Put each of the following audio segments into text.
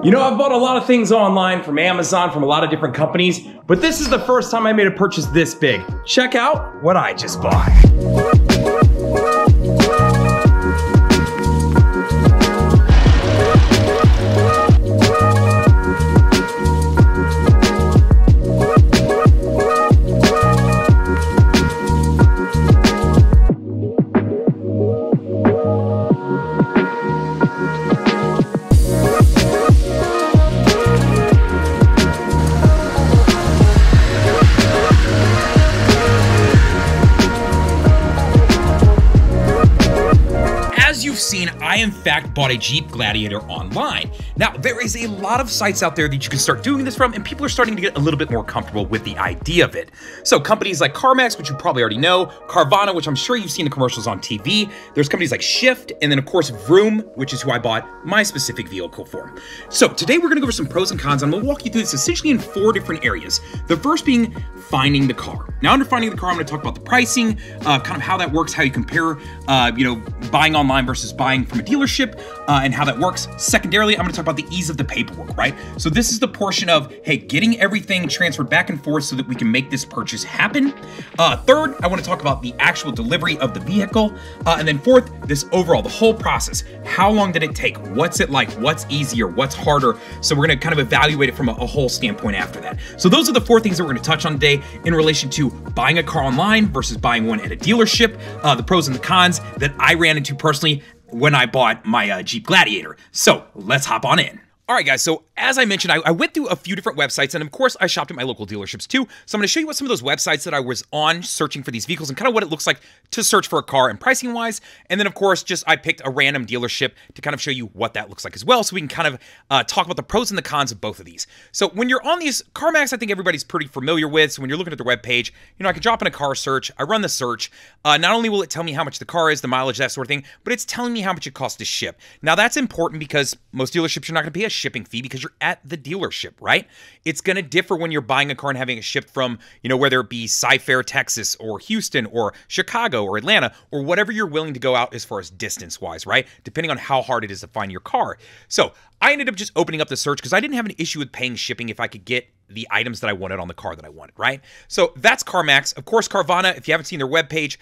You know, I've bought a lot of things online from Amazon, from a lot of different companies, but this is the first time I made a purchase this big. Check out what I just bought. Seen, I in fact bought a Jeep Gladiator online. Now, there is a lot of sites out there that you can start doing this from, and people are starting to get a little bit more comfortable with the idea of it. So companies like CarMax, which you probably already know, Carvana, which I'm sure you've seen the commercials on TV. There's companies like Shift, and then of course Vroom, which is who I bought my specific vehicle for. So today we're gonna go over some pros and cons, and I'm gonna walk you through this essentially in 4 different areas. The first being finding the car. Now, under finding the car, I'm gonna talk about the pricing, kind of how that works, how you compare, buying online versus buying from a dealership, and how that works. Secondarily, I'm gonna talk about the ease of the paperwork, right? So this is the portion of, hey, getting everything transferred back and forth so that we can make this purchase happen. Third, I wanna talk about the actual delivery of the vehicle. And then fourth, this overall, the whole process. How long did it take? What's it like? What's easier? What's harder? So we're gonna kind of evaluate it from a whole standpoint after that. So those are the 4 things that we're gonna touch on today in relation to buying a car online versus buying one at a dealership, the pros and the cons that I ran into personally when I bought my Jeep Gladiator. So let's hop on in. All right, guys, so as I mentioned, I went through a few different websites, and of course, I shopped at my local dealerships too. So I'm gonna show you what some of those websites that I was on searching for these vehicles and kind of what it looks like to search for a car and pricing wise. And then of course, I picked a random dealership to kind of show you what that looks like as well, so we can kind of talk about the pros and the cons of both of these. So when you're on these, CarMax, I think everybody's pretty familiar with. So when you're looking at their webpage, I can drop in a car search, I run the search. Not only will it tell me how much the car is, the mileage, that sort of thing, but it's telling me how much it costs to ship. Now that's important because most dealerships, you're not gonna pay a shipping fee because you're at the dealership, right? It's going to differ when you're buying a car and having it shipped from, whether it be Cy-Fair, Texas, or Houston, or Chicago, or Atlanta, or whatever you're willing to go out as far as distance-wise, right? Depending on how hard it is to find your car. So I ended up just opening up the search because I didn't have an issue with paying shipping if I could get the items that I wanted on the car that I wanted, right? So that's CarMax. Of course, Carvana, if you haven't seen their webpage,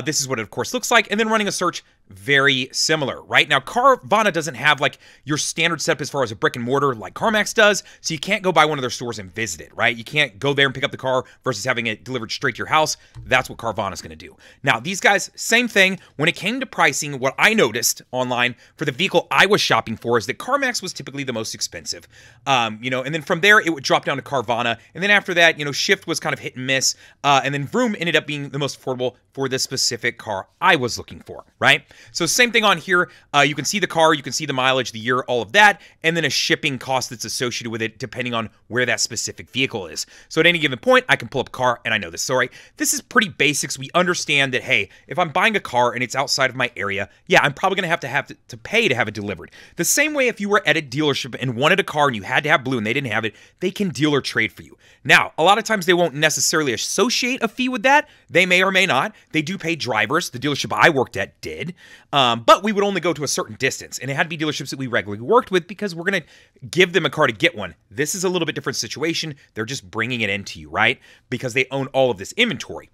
this is what it, of course, looks like. And then running a search, very similar, right? Now, Carvana doesn't have like your standard setup as far as a brick and mortar like CarMax does, so you can't go by one of their stores and visit it, right? You can't go there and pick up the car versus having it delivered straight to your house. That's what Carvana's gonna do. Now, these guys, same thing. When it came to pricing, what I noticed online for the vehicle I was shopping for is that CarMax was typically the most expensive. And then from there, it would drop down to Carvana. And then after that, Shift was kind of hit and miss. And then Vroom ended up being the most affordable for the specific car I was looking for, right? So same thing on here. You can see the car, you can see the mileage, the year, all of that, and then a shipping cost that's associated with it depending on where that specific vehicle is. So at any given point, I can pull up a car and I know this. So, right, this is pretty basics. We understand that, hey, if I'm buying a car and it's outside of my area, yeah, I'm probably gonna have to pay to have it delivered. The same way if you were at a dealership and wanted a car and you had to have blue and they didn't have it, they can deal or trade for you. Now, a lot of times they won't necessarily associate a fee with that. They may or may not. They do pay drivers. The dealership I worked at did. But we would only go to a certain distance, and it had to be dealerships that we regularly worked with because we're going to give them a car to get one. This is a little bit different situation. They're just bringing it into you, right? Because they own all of this inventory.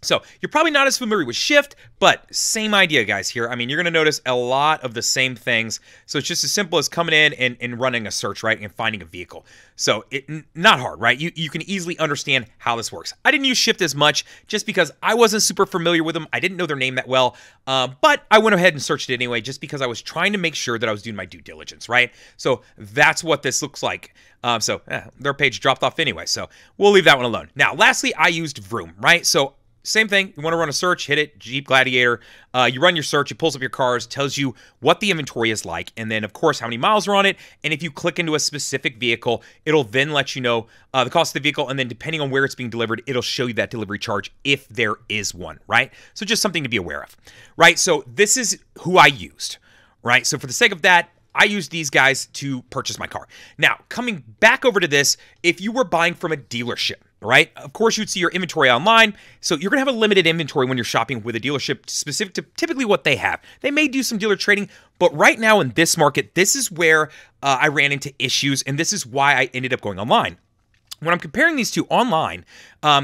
So you're probably not as familiar with Shift, but same idea, guys, here. I mean, you're going to notice a lot of the same things. So it's just as simple as coming in and running a search, right, and finding a vehicle. So not hard, right? You can easily understand how this works. I didn't use Shift as much just because I wasn't super familiar with them. I didn't know their name that well, but I went ahead and searched it anyway just because I was trying to make sure that I was doing my due diligence, right? So that's what this looks like. Their page dropped off anyway, so we'll leave that one alone. Now, lastly, I used Vroom, right? So same thing, you want to run a search, hit it, Jeep Gladiator. You run your search, it pulls up your cars, tells you what the inventory is like, and then, of course, how many miles are on it. And if you click into a specific vehicle, it'll then let you know the cost of the vehicle, and then depending on where it's being delivered, it'll show you that delivery charge if there is one, right? So just something to be aware of, right? So this is who I used, right? So for the sake of that, I used these guys to purchase my car. Now, coming back over to this, if you were buying from a dealership, right? Of course, you'd see your inventory online. So you're going to have a limited inventory when you're shopping with a dealership specific to typically what they have. They may do some dealer trading, but right now in this market, this is where I ran into issues, and this is why I ended up going online. When I'm comparing these two online,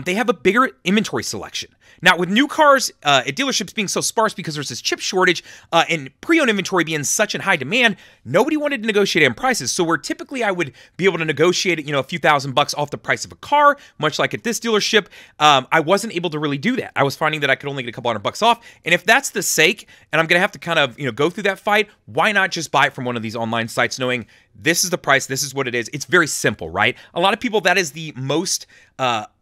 they have a bigger inventory selection. Now, with new cars at dealerships being so sparse because there's this chip shortage and pre-owned inventory being such in high demand, nobody wanted to negotiate on prices. So where typically I would be able to negotiate, a few $1,000s off the price of a car, much like at this dealership, I wasn't able to really do that. I was finding that I could only get a couple $100 off. And if that's the sake, and I'm going to have to kind of, go through that fight, why not just buy it from one of these online sites knowing this is the price, this is what it is. It's very simple, right? A lot of people, that is the most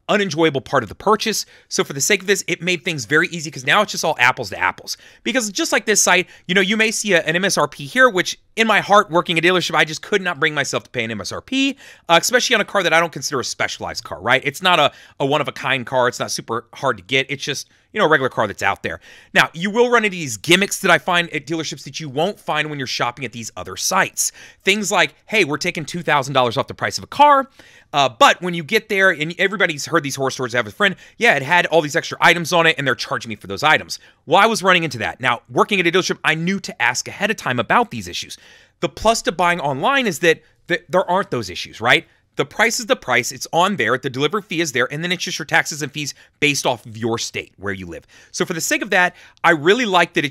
unenjoyable part of the purchase. So for the sake of this, it made things very easy because now it's just all apples to apples. Because just like this site, you may see an MSRP here, which in my heart, working a dealership, I just could not bring myself to pay an MSRP, especially on a car that I don't consider a specialized car, right? It's not a one-of-a-kind car. It's not super hard to get. It's just, a regular car that's out there. Now, you will run into these gimmicks that I find at dealerships that you won't find when you're shopping at these other sites. Things like, hey, we're taking $2,000 off the price of a car, but when you get there, and everybody's heard these horror stories, I have a friend, yeah, it had all these extra items on it, and they're charging me for those items. Well, I was running into that. Now, working at a dealership, I knew to ask ahead of time about these issues. The plus to buying online is that there aren't those issues, right? The price is the price. It's on there. The delivery fee is there. And then it's just your taxes and fees based off of your state where you live. So for the sake of that, I really like that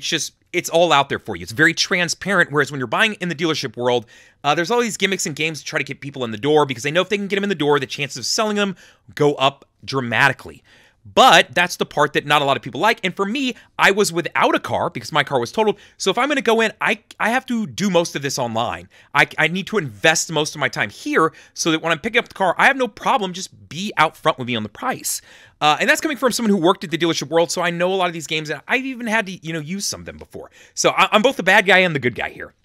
it's all out there for you. It's very transparent. Whereas when you're buying in the dealership world, there's all these gimmicks and games to try to get people in the door because they know if they can get them in the door, the chances of selling them go up dramatically. But that's the part that not a lot of people like. And for me, I was without a car because my car was totaled. So if I'm going to go in, I have to do most of this online. I need to invest most of my time here so that when I'm picking up the car, I have no problem. Just be out front with me on the price. And that's coming from someone who worked at the dealership world. So I know a lot of these games, and I've even had to, use some of them before. So I'm both the bad guy and the good guy here.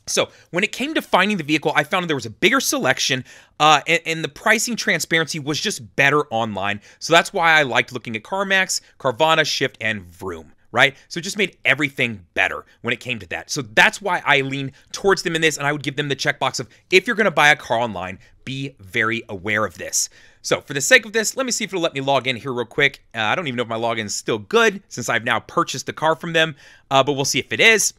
So when it came to finding the vehicle, I found there was a bigger selection and the pricing transparency was just better online. So that's why I liked looking at CarMax, Carvana, Shift, and Vroom, right? So it just made everything better when it came to that. So that's why I lean towards them in this, and I would give them the checkbox of, if you're going to buy a car online, be very aware of this. So for the sake of this, let me see if it'll let me log in here real quick. I don't even know if my login is still good since I've now purchased the car from them, but we'll see if it is.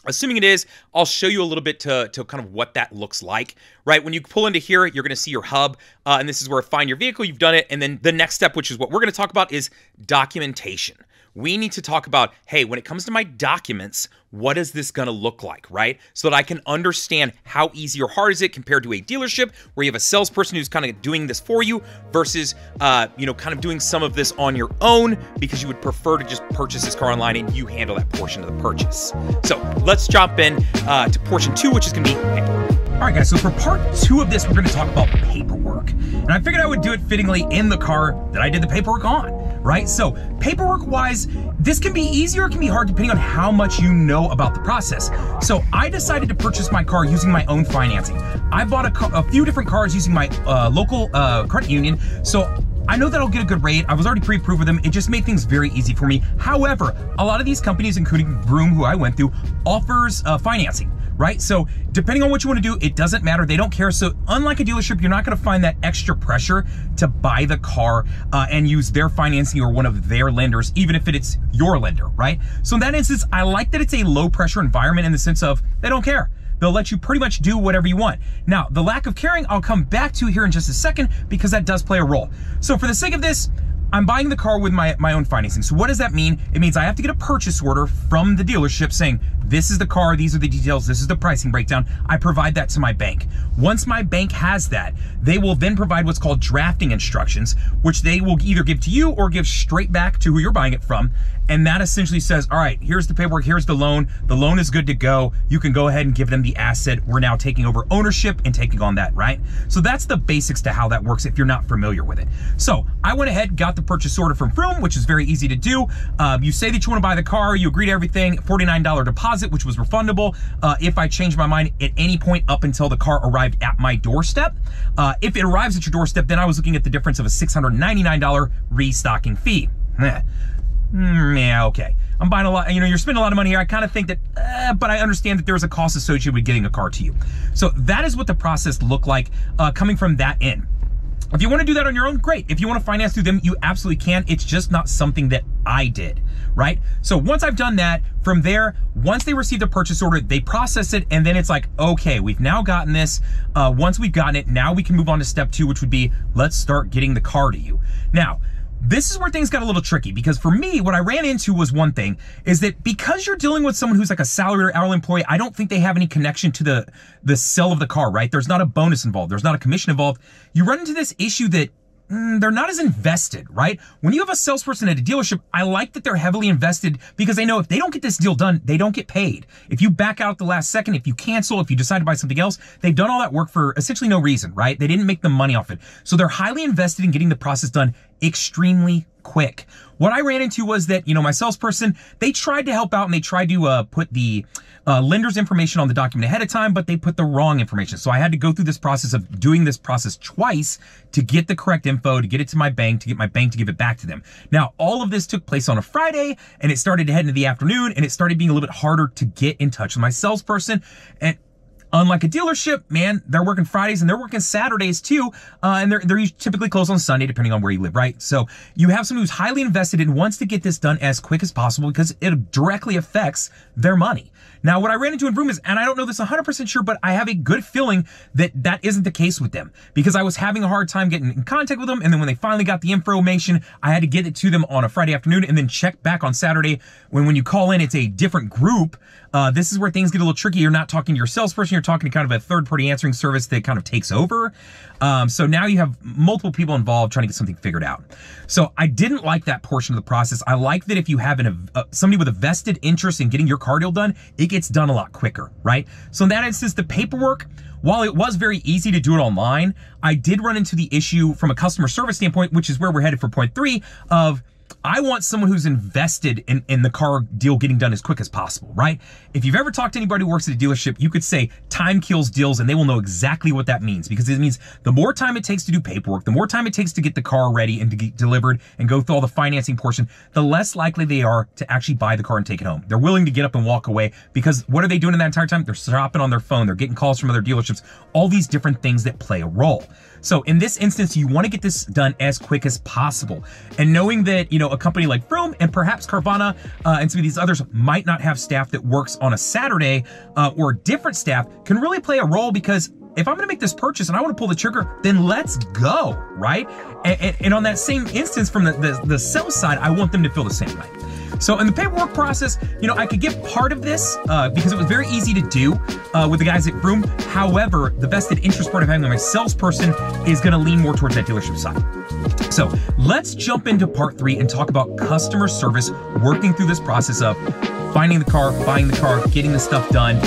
Assuming it is, I'll show you a little bit to kind of what that looks like, right? When you pull into here, you're going to see your hub, and this is where find your vehicle, you've done it, and then the next step, which is what we're going to talk about, is documentation. We need to talk about, hey, when it comes to my documents, what is this going to look like, right? So that I can understand how easy or hard is it compared to a dealership where you have a salesperson who's kind of doing this for you versus, kind of doing some of this on your own because you would prefer to just purchase this car online and you handle that portion of the purchase. So let's jump in to portion 2, which is going to be paperwork. All right, guys, so for part 2 of this, we're going to talk about paperwork. And I figured I would do it fittingly in the car that I did the paperwork on, right? So paperwork-wise, this can be easy or it can be hard depending on how much you know about the process. So I decided to purchase my car using my own financing. I bought a few different cars using my local credit union. So I know that I'll get a good rate. I was already pre-approved with them. It just made things very easy for me. However, a lot of these companies, including Vroom, who I went through, offers financing, right? So depending on what you want to do, it doesn't matter. They don't care. So unlike a dealership, you're not going to find that extra pressure to buy the car and use their financing or one of their lenders, even if it's your lender, right? So in that instance, I like that it's a low pressure environment in the sense of they don't care. They'll let you pretty much do whatever you want. Now, the lack of caring, I'll come back to here in just a second because that does play a role. So for the sake of this, I'm buying the car with my own financing. So what does that mean? It means I have to get a purchase order from the dealership saying, this is the car, these are the details, this is the pricing breakdown. I provide that to my bank. Once my bank has that, they will then provide what's called drafting instructions, which they will either give to you or give straight back to who you're buying it from. And that essentially says, all right, here's the paperwork, here's the loan is good to go. You can go ahead and give them the asset. We're now taking over ownership and taking on that, right? So that's the basics to how that works if you're not familiar with it. So I went ahead, got the purchase order from Vroom, which is very easy to do. You say that you want to buy the car, you agree to everything, $49 deposit, which was refundable if I changed my mind at any point up until the car arrived at my doorstep. If it arrives at your doorstep, then I was looking at the difference of a $699 restocking fee. Yeah, okay. I'm buying a lot, you're spending a lot of money here. I kind of think that, but I understand that there's a cost associated with getting a car to you. So that is what the process looked like coming from that end. If you want to do that on your own, great. If you want to finance through them, you absolutely can. It's just not something that I did, right? So once I've done that, from there, once they receive the purchase order, they process it, and then it's like, okay, we've now gotten this. Once we've gotten it, now we can move on to step 2, which would be, let's start getting the car to you. Now, this is where things got a little tricky, because for me, what I ran into was one thing, is that because you're dealing with someone who's like a salaried or hourly employee, I don't think they have any connection to the sale of the car, right? There's not a bonus involved. There's not a commission involved. You run into this issue that they're not as invested, right? When you have a salesperson at a dealership, I like that they're heavily invested, because they know if they don't get this deal done, they don't get paid. If you back out at the last second, if you cancel, if you decide to buy something else, they've done all that work for essentially no reason, right? They didn't make the money off it. So they're highly invested in getting the process done extremely quick. What I ran into was that, my salesperson, they tried to help out and they tried to put the lender's information on the document ahead of time, but they put the wrong information. So I had to go through this process of doing this process twice to get the correct info, to get it to my bank, to get my bank to give it back to them. Now, all of this took place on a Friday, and it started to head into the afternoon, and it started being a little bit harder to get in touch with my salesperson. And unlike a dealership, man, they're working Fridays and they're working Saturdays too. And they're typically closed on Sunday, depending on where you live, right? So you have someone who's highly invested and wants to get this done as quick as possible because it directly affects their money. Now, what I ran into in Vroom is, and I don't know this 100% sure, but I have a good feeling that that isn't the case with them, because I was having a hard time getting in contact with them. And then when they finally got the information, I had to get it to them on a Friday afternoon and then check back on Saturday when you call in, it's a different group. This is where things get a little tricky. You're not talking to your salesperson. You're talking to kind of a third-party answering service that kind of takes over. So now you have multiple people involved trying to get something figured out. So I didn't like that portion of the process. I like that if you have somebody with a vested interest in getting your car deal done, it gets done a lot quicker, right? So in that instance, the paperwork, while it was very easy to do it online, I did run into the issue from a customer service standpoint, which is where we're headed for point 3 of, I want someone who's invested in the car deal getting done as quick as possible, right? If you've ever talked to anybody who works at a dealership, you could say time kills deals, and they will know exactly what that means, because it means the more time it takes to do paperwork, the more time it takes to get the car ready and to get delivered and go through all the financing portion, the less likely they are to actually buy the car and take it home. They're willing to get up and walk away, because what are they doing in that entire time? They're shopping on their phone. They're getting calls from other dealerships, all these different things that play a role. So in this instance, you want to get this done as quick as possible. And knowing that, a company like Vroom and perhaps Carvana and some of these others might not have staff that works on a Saturday or different staff can really play a role, because if I'm going to make this purchase and I want to pull the trigger, then let's go, right? And on that same instance from the sales side, I want them to feel the same way. So in the paperwork process, I could give part of this because it was very easy to do with the guys at Vroom. However, the vested interest part of having my salesperson is going to lean more towards that dealership side. So let's jump into part 3 and talk about customer service, working through this process of finding the car, buying the car, getting the stuff done,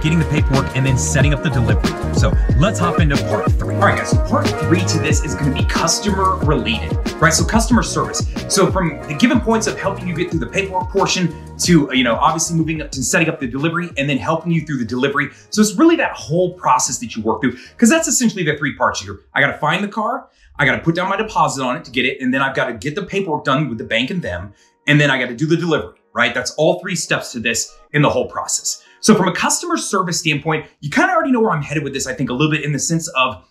getting the paperwork, and then setting up the delivery. So let's hop into part 3. All right, guys, so part 3 to this is going to be customer related, right? So customer service. So from the given points of helping you get through the paperwork portion to, obviously moving up to setting up the delivery and then helping you through the delivery. So it's really that whole process that you work through, because that's essentially the 3 parts here. I got to find the car, I got to put down my deposit on it to get it, and then I've got to get the paperwork done with the bank and them, and then I got to do the delivery, right? That's all 3 steps to this in the whole process. So from a customer service standpoint, you kind of already know where I'm headed with this, I think, a little bit in the sense of,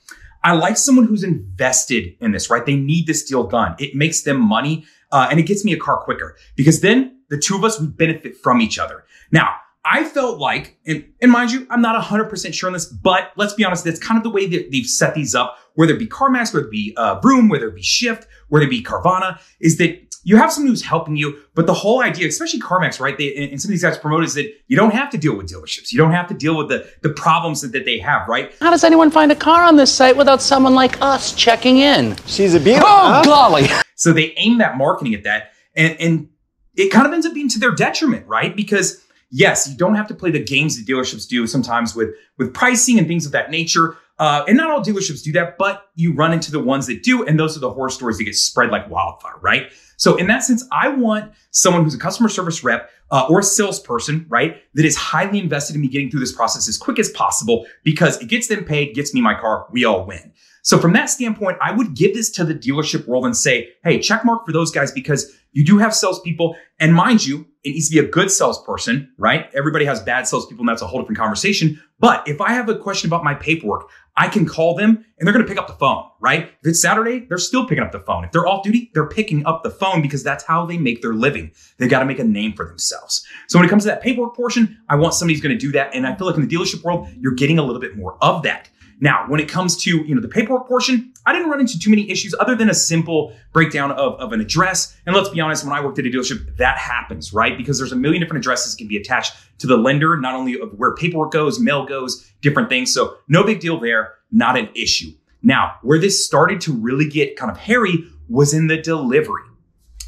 I like someone who's invested in this, right? They need this deal done. It makes them money, and it gets me a car quicker, because then the 2 of us, we benefit from each other. Now, I felt like, and mind you, I'm not 100% sure on this, but let's be honest, that's kind of the way that they've set these up, whether it be CarMax, whether it be Vroom, whether it be Shift, whether it be Carvana, is that you have someone who's helping you, but the whole idea, especially CarMax, right? And some of these guys promote is that you don't have to deal with dealerships. You don't have to deal with the problems that they have, right? How does anyone find a car on this site without someone like us checking in? She's a beauty. Oh, golly. So they aim that marketing at that, and it kind of ends up being to their detriment, right? Because yes, you don't have to play the games that dealerships do sometimes with pricing and things of that nature. And not all dealerships do that, but you run into the ones that do, and those are the horror stories that get spread like wildfire, right? So in that sense, I want someone who's a customer service rep or a salesperson, right, that is highly invested in me getting through this process as quick as possible, because it gets them paid, gets me my car, we all win. So from that standpoint, I would give this to the dealership world and say, hey, check mark for those guys, because you do have salespeople. And mind you, it needs to be a good salesperson, right? Everybody has bad salespeople, and that's a whole different conversation. But if I have a question about my paperwork, I can call them and they're going to pick up the phone, right? If it's Saturday, they're still picking up the phone. If they're off duty, they're picking up the phone, because that's how they make their living. They got to make a name for themselves. So when it comes to that paperwork portion, I want somebody who's going to do that. And I feel like in the dealership world, you're getting a little bit more of that. Now, when it comes to, the paperwork portion, I didn't run into too many issues other than a simple breakdown of an address. And let's be honest, when I worked at a dealership, that happens, right? Because there's a million different addresses that can be attached to the lender, not only of where paperwork goes, mail goes, different things. So no big deal there, not an issue. Now, where this started to really get kind of hairy was in the delivery.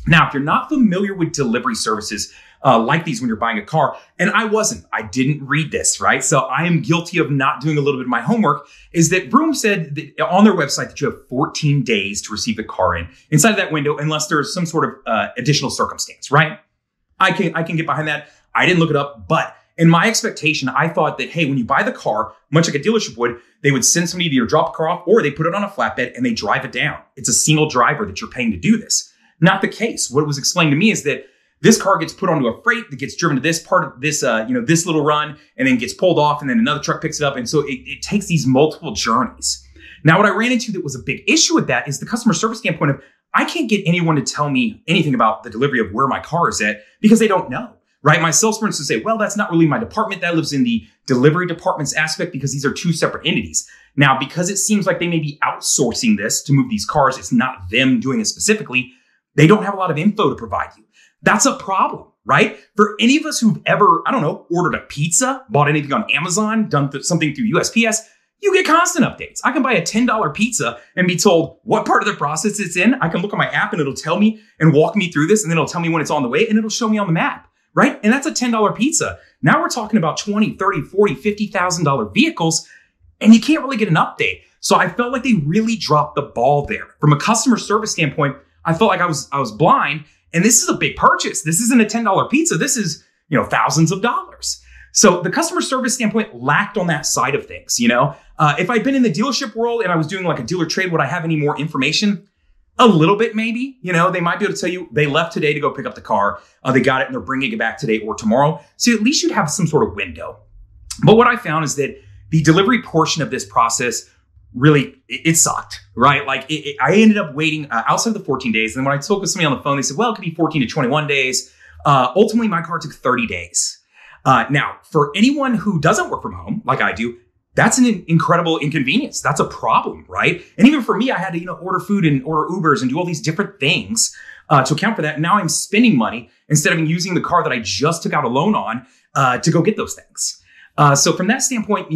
Now, if you're not familiar with delivery services, like these when you're buying a car, and I didn't read this, right? So I am guilty of not doing a little bit of my homework, is that Vroom said that on their website that you have 14 days to receive the car inside of that window, unless there's some sort of additional circumstance, right? I can get behind that. I didn't look it up, but in my expectation, I thought that, hey, when you buy the car, much like a dealership would, they would send somebody to either drop the car off or they put it on a flatbed and they drive it down. It's a single driver that you're paying to do this. Not the case. What was explained to me is that this car gets put onto a freight that gets driven to this part of this, this little run, and then gets pulled off, and then another truck picks it up. And so it takes these multiple journeys. Now, what I ran into that was a big issue with that is the customer service standpoint of, I can't get anyone to tell me anything about the delivery of where my car is at, because they don't know, right? My salesperson would say, well, that's not really my department. That lives in the delivery department's aspect, because these are two separate entities. Now, because it seems like they may be outsourcing this to move these cars, it's not them doing it specifically, they don't have a lot of info to provide you. That's a problem, right? For any of us who've ever, ordered a pizza, bought anything on Amazon, done something through USPS, you get constant updates. I can buy a $10 pizza and be told what part of the process it's in. I can look on my app and it'll tell me and walk me through this, and then it'll tell me when it's on the way, and it'll show me on the map, right? And that's a $10 pizza. Now we're talking about $20, $30, $40, $50,000 vehicles, and you can't really get an update. So I felt like they really dropped the ball there. From a customer service standpoint, I felt like I was blind. And this is a big purchase. This isn't a $10 pizza. This is, thousands of dollars. So the customer service standpoint lacked on that side of things. If I'd been in the dealership world and I was doing like a dealer trade, would I have any more information? A little bit, maybe. They might be able to tell you they left today to go pick up the car. They got it and they're bringing it back today or tomorrow. So at least you'd have some sort of window. But what I found is that the delivery portion of this process really, it sucked, right? Like I ended up waiting outside of the 14 days. And when I spoke with somebody on the phone, they said, well, it could be 14 to 21 days. Ultimately, my car took 30 days. Now, for anyone who doesn't work from home, like I do, that's an incredible inconvenience. That's a problem, right? And even for me, I had to, order food and order Ubers and do all these different things to account for that. Now I'm spending money instead of using the car that I just took out a loan on to go get those things. So from that standpoint,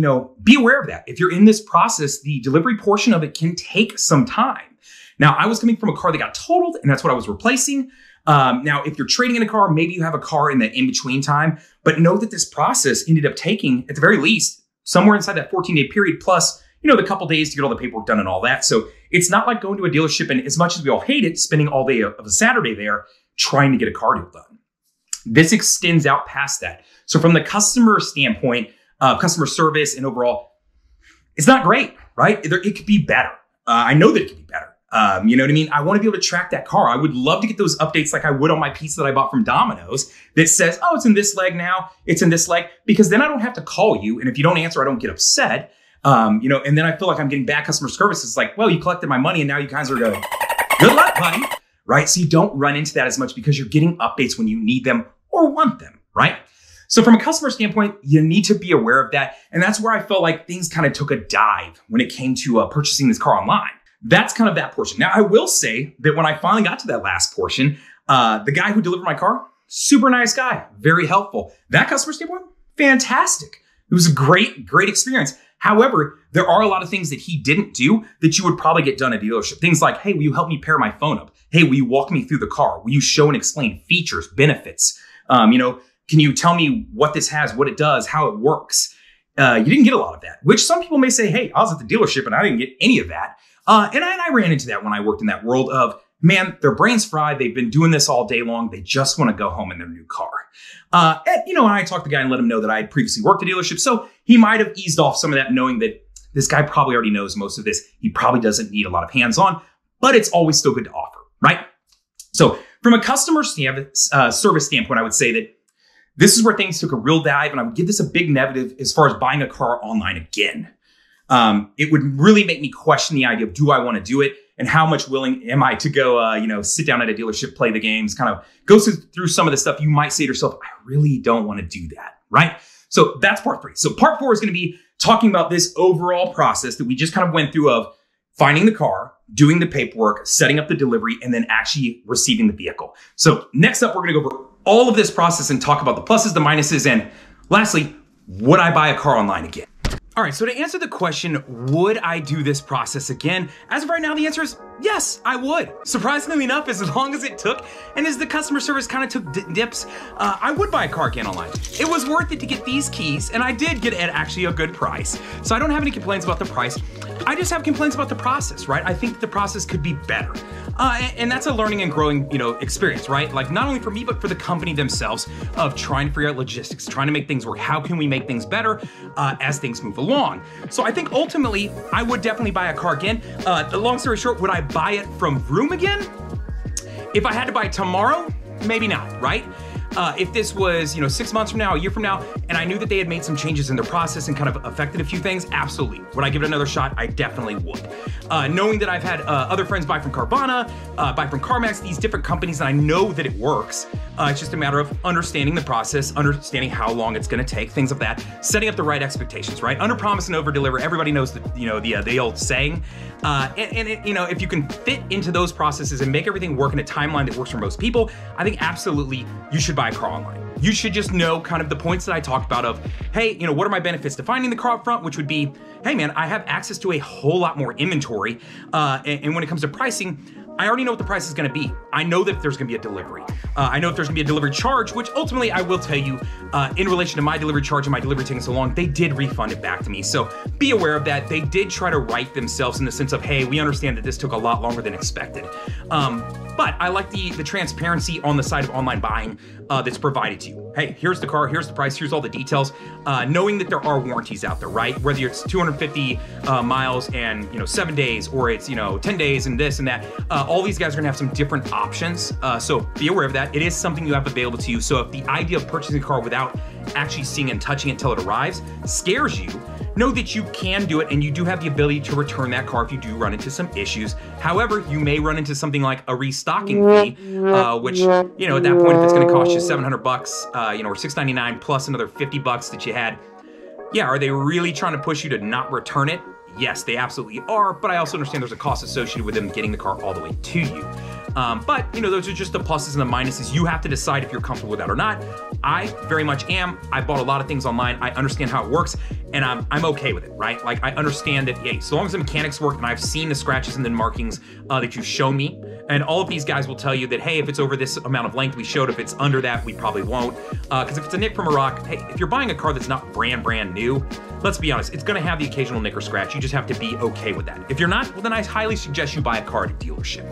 be aware of that. If you're in this process, the delivery portion of it can take some time. Now, I was coming from a car that got totaled, and that's what I was replacing. Now, if you're trading in a car, maybe you have a car in the in-between time, but know that this process ended up taking, at the very least, somewhere inside that 14-day period, plus, the couple days to get all the paperwork done and all that. So it's not like going to a dealership and, as much as we all hate it, spending all day of a Saturday there trying to get a car deal done. This extends out past that. So from the customer standpoint, customer service and overall, it's not great, right? It could be better. I know that it could be better. You know what I mean? I want to be able to track that car. I would love to get those updates like I would on my pizza that I bought from Domino's that says, oh, it's in this leg now. It's in this leg, because then I don't have to call you. And if you don't answer, I don't get upset. And then I feel like I'm getting bad customer service. It's like, well, you collected my money and now you guys are going, good luck, buddy. Right? So you don't run into that as much because you're getting updates when you need them or want them, right? So from a customer standpoint, you need to be aware of that. And that's where I felt like things kind of took a dive when it came to purchasing this car online. That's kind of that portion. Now, I will say that when I finally got to that last portion, the guy who delivered my car, super nice guy, very helpful. That customer standpoint, fantastic. It was a great, great experience. However, there are a lot of things that he didn't do that you would probably get done at a dealership. Things like, hey, will you help me pair my phone up? Hey, will you walk me through the car? Will you show and explain features, benefits? Can you tell me what this has, what it does, how it works? You didn't get a lot of that, which some people may say, hey, I was at the dealership and I didn't get any of that. And I ran into that when I worked in that world of, man, their brain's fried. They've been doing this all day long. They just want to go home in their new car. And I talked to the guy and let him know that I had previously worked at a dealership. So he might have eased off some of that, knowing that this guy probably already knows most of this. He probably doesn't need a lot of hands-on, but it's always still good to offer, right? So from a customer service standpoint, I would say that this is where things took a real dive, and I would give this a big negative as far as buying a car online again. It would really make me question the idea of, do I want to do it? And how much willing am I to go, sit down at a dealership, play the games, kind of go through some of the stuff you might say to yourself, I really don't want to do that, right? So that's part 3. So part 4 is going to be talking about this overall process that we just kind of went through of finding the car, doing the paperwork, setting up the delivery, and then actually receiving the vehicle. So next up, we're going to go over all of this process and talk about the pluses, the minuses, and lastly, would I buy a car online again? All right, so to answer the question, would I do this process again? As of right now, the answer is yes, I would. Surprisingly enough, as long as it took, and as the customer service kind of took dips, I would buy a car again online. It was worth it to get these keys, and I did get it at actually a good price. So I don't have any complaints about the price. I just have complaints about the process, right? I think the process could be better. And that's a learning and growing, experience, right? Like not only for me, but for the company themselves of trying to figure out logistics, trying to make things work. How can we make things better as things move along? So I think ultimately I would definitely buy a car again. The long story short, would I buy it from Vroom again? If I had to buy it tomorrow, maybe not, right? If this was, 6 months from now, a year from now, and I knew that they had made some changes in their process and kind of affected a few things, absolutely. Would I give it another shot? I definitely would. Knowing that I've had other friends buy from Carvana, buy from CarMax, these different companies, and I know that it works. It's just a matter of understanding the process, understanding how long it's going to take, things of that, setting up the right expectations, right? Under promise and over deliver. Everybody knows the old saying. If you can fit into those processes and make everything work in a timeline that works for most people, I think absolutely you should buy a car online. You should just know kind of the points that I talked about of, hey, what are my benefits to finding the car up front, which would be, hey man, I have access to a whole lot more inventory. And when it comes to pricing, I already know what the price is going to be. I know that there's going to be a delivery. I know if there's going to be a delivery charge, which ultimately I will tell you, in relation to my delivery charge and my delivery taking so long, they did refund it back to me. So be aware of that. They did try to right themselves in the sense of, hey, we understand that this took a lot longer than expected. But I like the transparency on the side of online buying that's provided to you. Hey, here's the car, here's the price, here's all the details. Knowing that there are warranties out there, right? Whether it's 250 miles and 7 days, or it's 10 days and this and that. All these guys are gonna have some different options. So be aware of that. It is something you have available to you. So if the idea of purchasing a car without actually seeing and touching it until it arrives scares you, know that you can do it, and you do have the ability to return that car if you do run into some issues. However, you may run into something like a restocking fee, which, at that point, if it's gonna cost you $700, or $699 plus another $50 that you had, yeah, are they really trying to push you to not return it? Yes, they absolutely are, but I also understand there's a cost associated with them getting the car all the way to you. But those are just the pluses and the minuses. You have to decide if you're comfortable with that or not. I very much am. I bought a lot of things online. I understand how it works, and I'm okay with it, right? Like, I understand that, hey, so long as the mechanics work and I've seen the scratches and the markings that you've shown me, and all of these guys will tell you that, hey, if it's over this amount of length, we showed. If it's under that, we probably won't. Because if it's a nick from a rock, hey, if you're buying a car that's not brand new, let's be honest, it's gonna have the occasional nick or scratch. You just have to be okay with that. If you're not, well, then I highly suggest you buy a car at a dealership.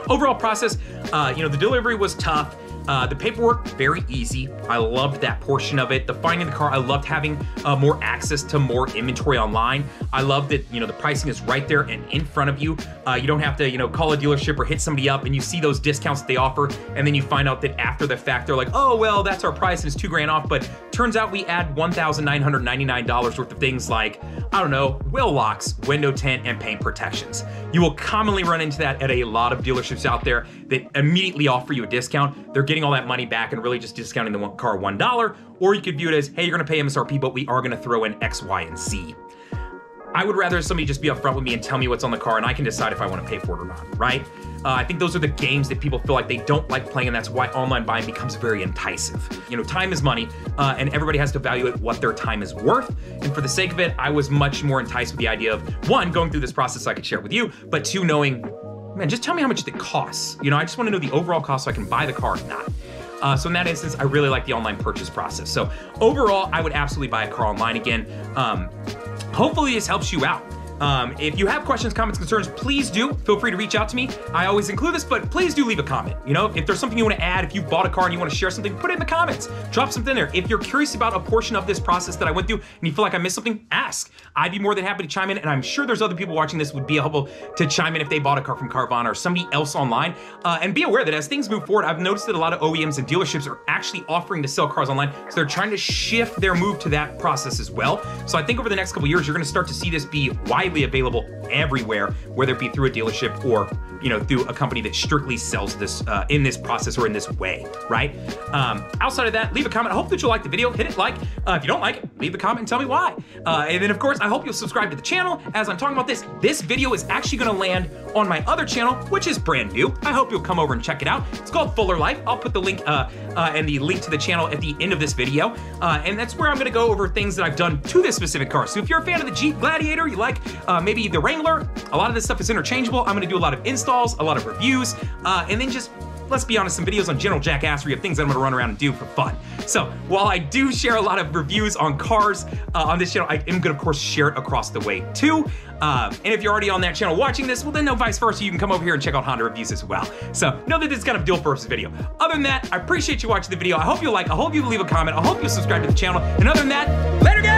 Overall process, the delivery was tough. The paperwork, very easy. I loved that portion of it. The finding the car, I loved having more access to more inventory online. I love that, the pricing is right there and in front of you. You don't have to, call a dealership or hit somebody up and you see those discounts that they offer, and then you find out that after the fact, they're like, oh, well, that's our price and it's $2,000 off, but turns out we add $1,999 worth of things like, I don't know, wheel locks, window tint, and paint protections. You will commonly run into that at a lot of dealerships out there that immediately offer you a discount. They're getting all that money back and really just discounting the car $1, or you could view it as, hey, you're gonna pay MSRP, but we are gonna throw in X, Y, and Z. I would rather somebody just be upfront with me and tell me what's on the car, and I can decide if I want to pay for it or not, right? I think those are the games that people feel like they don't like playing, and that's why online buying becomes very enticing. Time is money, and everybody has to evaluate what their time is worth. And for the sake of it, I was much more enticed with the idea of, one, going through this process so I could share it with you, but two, knowing, man, just tell me how much it costs. I just want to know the overall cost so I can buy the car or not. So in that instance, I really like the online purchase process. So overall, I would absolutely buy a car online again. Hopefully this helps you out. If you have questions, comments, concerns, please do feel free to reach out to me. I always include this, but please do leave a comment. You know, if there's something you want to add, if you bought a car and you want to share something, put it in the comments. Drop something in there. If you're curious about a portion of this process that I went through and you feel like I missed something, ask. I'd be more than happy to chime in, and I'm sure there's other people watching this would be able to chime in if they bought a car from Carvana or somebody else online. And be aware that as things move forward, I've noticed that a lot of OEMs and dealerships are actually offering to sell cars online, so they're trying to shift their move to that process as well. So I think over the next couple years, you're going to start to see this be widely available everywhere, whether it be through a dealership or, you know, through a company that strictly sells this in this process or in this way, right? Outside of that, leave a comment. I hope that you'll like the video. Hit it like. If you don't like it, leave a comment and tell me why. And then, of course, I hope you'll subscribe to the channel. As I'm talking about this, this video is actually going to land on my other channel, which is brand new. I hope you'll come over and check it out. It's called Fuller Life. I'll put the link and the link to the channel at the end of this video. And that's where I'm going to go over things that I've done to this specific car. So if you're a fan of the Jeep Gladiator, you like maybe the Wrangler, a lot of this stuff is interchangeable. I'm going to do a lot of installs, a lot of reviews, and then just, let's be honest, some videos on general jackassery of things that I'm gonna run around and do for fun. So while I do share a lot of reviews on cars on this channel, I am gonna, of course, share it across the way too. And if you're already on that channel watching this, well then no, vice versa, you can come over here and check out Honda reviews as well. So know that this is kind of a dual purpose video. Other than that, I appreciate you watching the video. I hope you like, I hope you leave a comment, I hope you subscribe to the channel. And other than that, later guys!